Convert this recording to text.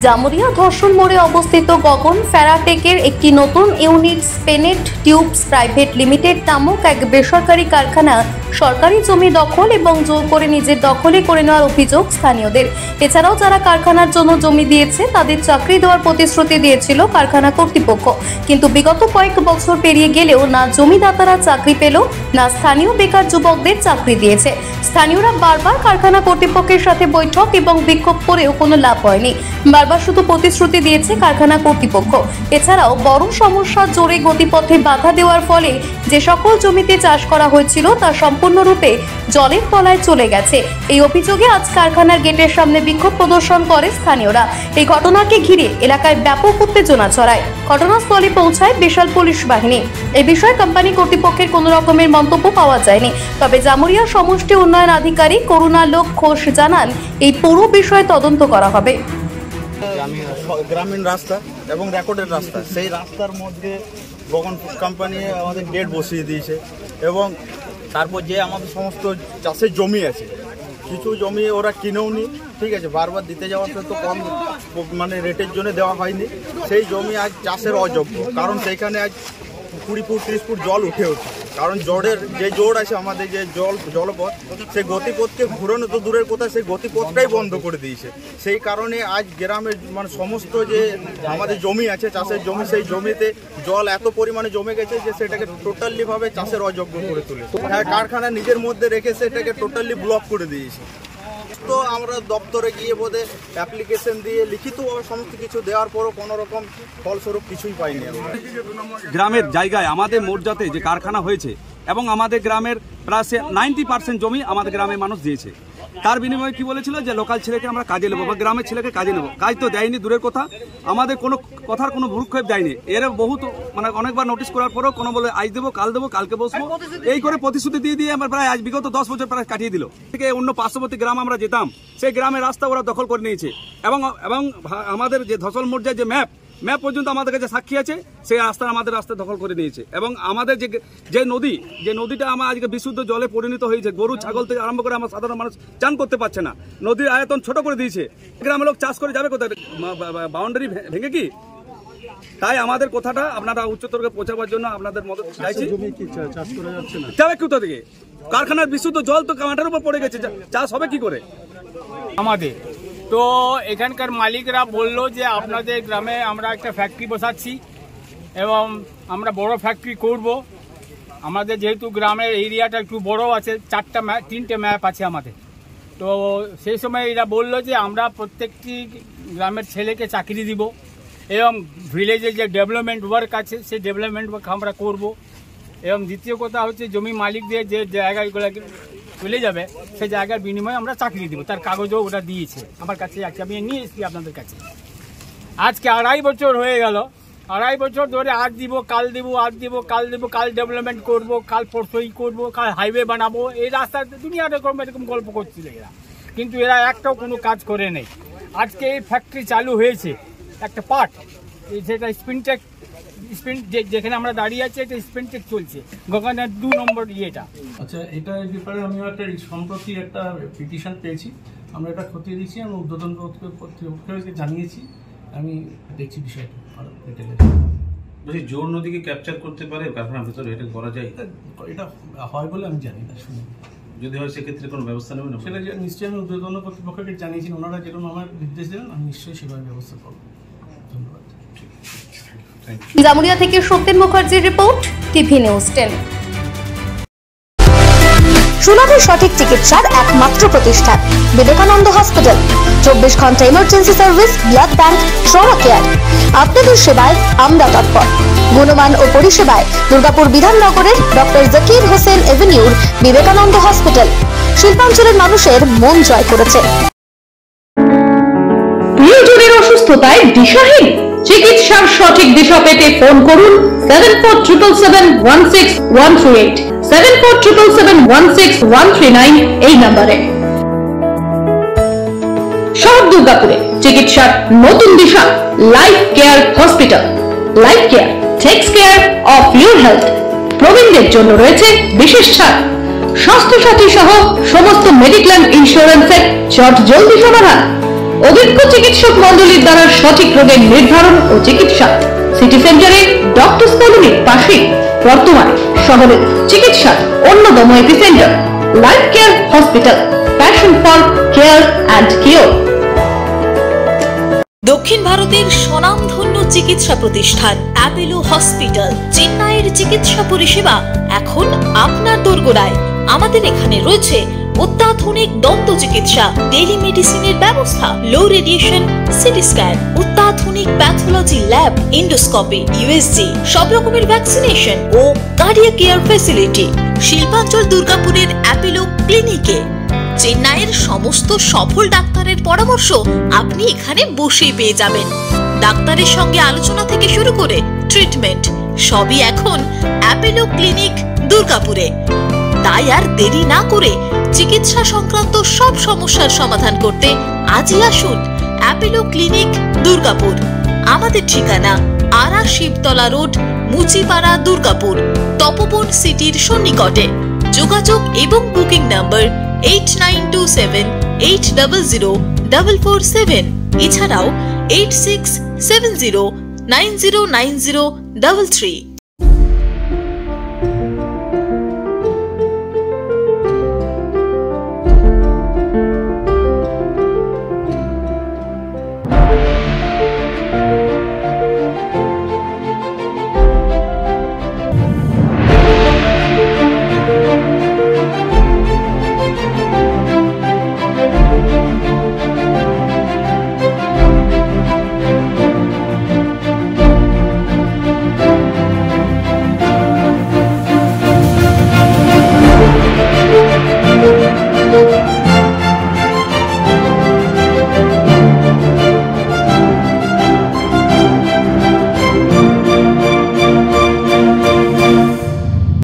জামুরিয়া ধর্ষণ মোড়ে অবস্থিত গগন ফেরাটেকের একটি নতুন ইউনিট স্পেনেট টিউবস প্রাইভেট লিমিটেড নামক এক বেসরকারি কারখানা সরকারি জমি দখল এবং জোর করে নিজের দখলে করে নেওয়ার অভিযোগ স্থানীয়দের। এছাড়াও যারা কারখানার জন্য জমি দিয়েছে তাদের চাকরি দেওয়ার প্রতিশ্রুতি দিয়েছিল কারখানা কর্তৃপক্ষ, কিন্তু বিগত কয়েক বছর পেরিয়ে গেলেও না জমিদাতারা চাকরি পেল না স্থানীয় বেকার যুবকদের চাকরি দিয়েছে। স্থানীয়রা বারবার কারখানা কর্তৃপক্ষের সাথে বৈঠক এবং বিক্ষোভ করেও কোনো লাভ হয়নি। বারবার শুধু প্রতিশ্রুতি দিয়েছে কারখানা কর্তৃপক্ষ। এছাড়াও বড় সমস্যা জোরে গতিপথে বাধা দেওয়ার ফলে যে সকল জমিতে চাষ করা হয়েছিল তা সম্পূর্ণরূপে জলের তলায় চলে গেছে। এই অভিযোগে আজ কারখানার গেটের সামনে বিক্ষোভ প্রদর্শন করে স্থানীয়রা। এই ঘটনাকে ঘিরে এলাকায় ব্যাপক উত্তেজনা ছড়ায়। ঘটনাস্থলে পৌঁছায় বিশাল পুলিশ বাহিনী। এই বিষয়ে কোম্পানি কর্তৃপক্ষের কোনো রকমের মন্তব্য পাওয়া যায়নি। তবে জামুরিয়া সমষ্টি উন্নয়ন আধিকারিক করুণালোক ঘোষ জানান, এই পুরো বিষয়ে তদন্ত করা হবে। গ্রামীণ রাস্তা এবং রেকর্ডের রাস্তা, সেই রাস্তার মধ্যে গগন কোম্পানি আমাদের গেট বসিয়ে দিয়েছে এবং তারপর যে আমাদের সমস্ত চাষের জমি আছে, কিছু জমি ওরা কিনেও নি, ঠিক আছে, বারবার দিতে যাওয়ার তো কম মানে রেটের জন্য দেওয়া হয়নি। সেই জমি আজ চাষের অযোগ্য, কারণ সেইখানে আজ 20 ফুট 30 ফুট জল উঠে ওঠে। কারণ জোরের যে জোর আছে আমাদের যে জলপথ, সেই গতিপথকে ঘুরানো তো দূরের কথা, সেই গতিপথটাই বন্ধ করে দিয়েছে। সেই কারণে আজ গ্রামের মানে সমস্ত যে আমাদের জমি আছে চাষের জমি, সেই জমিতে জল এত পরিমাণে জমে গেছে যে সেটাকে টোটালি ভাবে চাষের অযোগ্য করে তুলেছে। হ্যাঁ, কারখানা নিজের মধ্যে রেখে সেটাকে টোটালি ব্লক করে দিয়েছে। তো আমরা দপ্তরে গিয়ে বোধে অ্যাপ্লিকেশন দিয়ে লিখিতভাবে সমস্ত কিছু দেওয়ার পরও কোনো রকম ফলস্বরূপ কিছুই পাইনি। গ্রামের জায়গায় আমাদের মৌজাতে যে কারখানা হয়েছে এবং আমাদের গ্রামের প্রায় 90% জমি আমাদের গ্রামের মানুষ দিয়েছে। তার বিনিময়ে কি বলেছিল যে লোকাল ছেলেকে আমরা কাজে নেবো বা গ্রামের ছেলেকে কাজে নেবো। কাজ তো দেয়নি, দূরের কথা, আমাদের কোনো কথার কোনো ভ্রুক্ষেপ দেয়নি। এর বহুত মানে অনেকবার নোটিশ করার পরেও কোনো বলে আজ দেবো, কাল দেবো, কালকে বসবো, এই করে প্রতিশ্রুতি দিয়ে আমরা প্রায় আজ বিগত 10 বছর প্রায় কাটিয়ে দিল। থেকে অন্য পার্শ্ববর্তী গ্রাম আমরা যেতাম, সেই গ্রামের রাস্তা ওরা দখল করে নিয়েছে এবং আমাদের যে ধসল মোর্জার যে ম্যাপ পর্যন্ত আমাদের কাছে সাক্ষী আছে, সেই রাস্তা আমাদের রাস্তা দখল করে নিয়েছে। এবং আমাদের যে নদীটা আমার আজকে বিশুদ্ধ জলে পরিণত হয়েছে, গরু ছাগল থেকে আরম্ভ করে আমার সাধারণ মানুষ চান করতে পারছে না। নদীর আয়তন ছোট করে দিয়েছে। গ্রামের লোক চাষ করে যাবে কোথায়? বাউন্ডারি ভেঙে কি? তাই আমাদের কথাটা আপনারা উচ্চতরকে পৌঁছাবার জন্য আপনাদের মদত চাইছি। যাবে কোথা থেকে? কারখানার বিশুদ্ধ জল তো মাথার উপর পড়ে গেছে, চাষ হবে কি করে? আমাদের তো এখানকার মালিকরা বললো যে আপনাদের গ্রামে আমরা একটা ফ্যাক্টরি বসাচ্ছি এবং আমরা বড় ফ্যাক্টরি করব। আমাদের যেহেতু গ্রামের এরিয়াটা একটু বড় আছে, 3টে ম্যাপ আছে আমাদের, তো সেই সময় এরা বললো যে আমরা প্রত্যেকটি গ্রামের ছেলেকে চাকরি দিব এবং ভিলেজে যে ডেভেলপমেন্ট ওয়ার্ক আছে সেই ডেভেলপমেন্ট ওয়ার্ক আমরা করব। এবং দ্বিতীয় কথা হচ্ছে জমি মালিকদের যে জায়গাগুলো চলে যাবে সেই জায়গার বিনিময়ে আমরা চাকরি দিব, তার কাগজও ওটা দিয়েছে আমার কাছে আছে, আমি নিয়ে এসেছি আপনাদের কাছে। আজকে 2.5 বছর হয়ে গেল, 2.5 বছর ধরে আজ দিব, কাল দিব, আজ দিব, কাল দিব, কাল ডেভেলপমেন্ট করব, কাল পরশই করব, কাল হাইওয়ে বানাবো, এই রাস্তা দুনিয়া এরকম গল্প করছিল এরা, কিন্তু এরা একটাও কোনো কাজ করে নেই। আজকে এই ফ্যাক্টরি চালু হয়েছে একটা পার্ট, যেটা স্পিনটেক যেখানে আমরা দাঁড়িয়ে আছি, এটা স্পিনটেক চলছে, গগনের 2 নম্বর ইয়েটা। আচ্ছা, এটার ব্যাপারে আমি সম্প্রতি একটা পিটিশন পেয়েছি, আমরা এটা খতিয়ে দিচ্ছি, আমি উদ্বোধন কর্তৃপক্ষকে জানিয়েছি, আমি দেখছি বিষয়টা আরো ডিটেইলে। বলছি, জোর নদীকে ক্যাপচার করতে পারে কারখানার ভিতরে, এটা করা যায়? এটা হয় বলে আমি জানি না, শুনি। যদি হয় সেক্ষেত্রে কোনো ব্যবস্থা নেবেন? সেটা নিশ্চয়ই আমি উদ্বোধন কর্তৃপক্ষকে জানিয়েছি, ওনারা যেরকম আমার নির্দেশ দেবেন আমি নিশ্চয়ই সেভাবে ব্যবস্থা করবো। ধন্যবাদ। জামুরিয়া থেকে সত্যেন মুখার্জির রিপোর্ট, টিভি নিউজ 10। সুলভে সঠিক চিকিৎসার একমাত্র প্রতিষ্ঠান বিবেকানন্দ হসপিটাল। 24 ঘন্টা emergency service, blood bank, trauma care. আপনাদের সেবায় আমরা তৎপর। গুণমান ও পরিষেবায় দুর্গাপুর বিধাননগরের ডক্টর জাকির হোসেন এভিনিউর বিবেকানন্দ হসপিটাল শিল্পাঞ্চলের মানুষের মন জয় করেছে। প্রিয়জনের অসুস্থতায় দিশাহীন? চিকিৎসার সঠিক দিশা পেতে ফোন করুন 7477716138, 7477716139 এই নম্বরে। শহর দুর্গাপুরে চিকিৎসার নতুন দিশা, Life Care Hospital. Life Care takes care of your health. প্রবীণদের জন্য রয়েছে বিশেষ ছাড়। স্বাস্থ্য সাথী সহ সমস্ত মেডিক্লেম ইন্স্যুরেন্সের চট জলদি সমাধান। অভিজ্ঞ চিকিৎসক মণ্ডলীর দ্বারা সঠিক রোগের নির্ধারণ ও চিকিৎসা। সিটি সেন্টারে ডক্টরস কলোনির পাশে বর্তমানে শহরের চিকিৎসার অন্যতম epicentre life Care hospital, passion for care and cure. দক্ষিণ ভারতের স্বনামধন্য চিকিৎসা প্রতিষ্ঠান অ্যাপোলো হসপিটাল চেন্নাইয়ের চিকিৎসা পরিষেবা এখন আপনার দোরগোড়ায়। আমাদের এখানে রয়েছে অত্যাধুনিক দন্ত চিকিৎসা, টেলিমেডিসিনের ব্যবস্থা, লো রেডিয়েশন সিটি স্ক্যান, অত্যাধুনিক প্যাথোলজি ল্যাব, এন্ডোস্কোপি, ইউএসজি, সব রকমের ভ্যাকসিনেশন ও কার্ডিয়াক কেয়ার ফ্যাসিলিটি। শিল্পাঞ্চল দুর্গাপুরের অ্যাপোলো ক্লিনিকে চেন্নাইয়ের সমস্ত সফল ডাক্তারের পরামর্শ আপনি এখানে বসেই পেয়ে যাবেন। ডাক্তারের সঙ্গে আলোচনা থেকে শুরু করে ট্রিটমেন্ট সবই এখন অ্যাপোলো ক্লিনিক দুর্গাপুরে। তাই আর দেরি না করে চিকিৎসা সংক্রান্ত সব সমস্যার সমাধান করতে আজই আসুন অ্যাপোলো ক্লিনিক দুর্গাপুর। আমাদের ঠিকানা আরা শিবতলা রোড, মুচিপাড়া, দুর্গাপুর, তপবন সিটির সন্নিকটে। যোগাযোগ এবং বুকিং নাম্বার 8927800447, এছাড়াও 8670909033।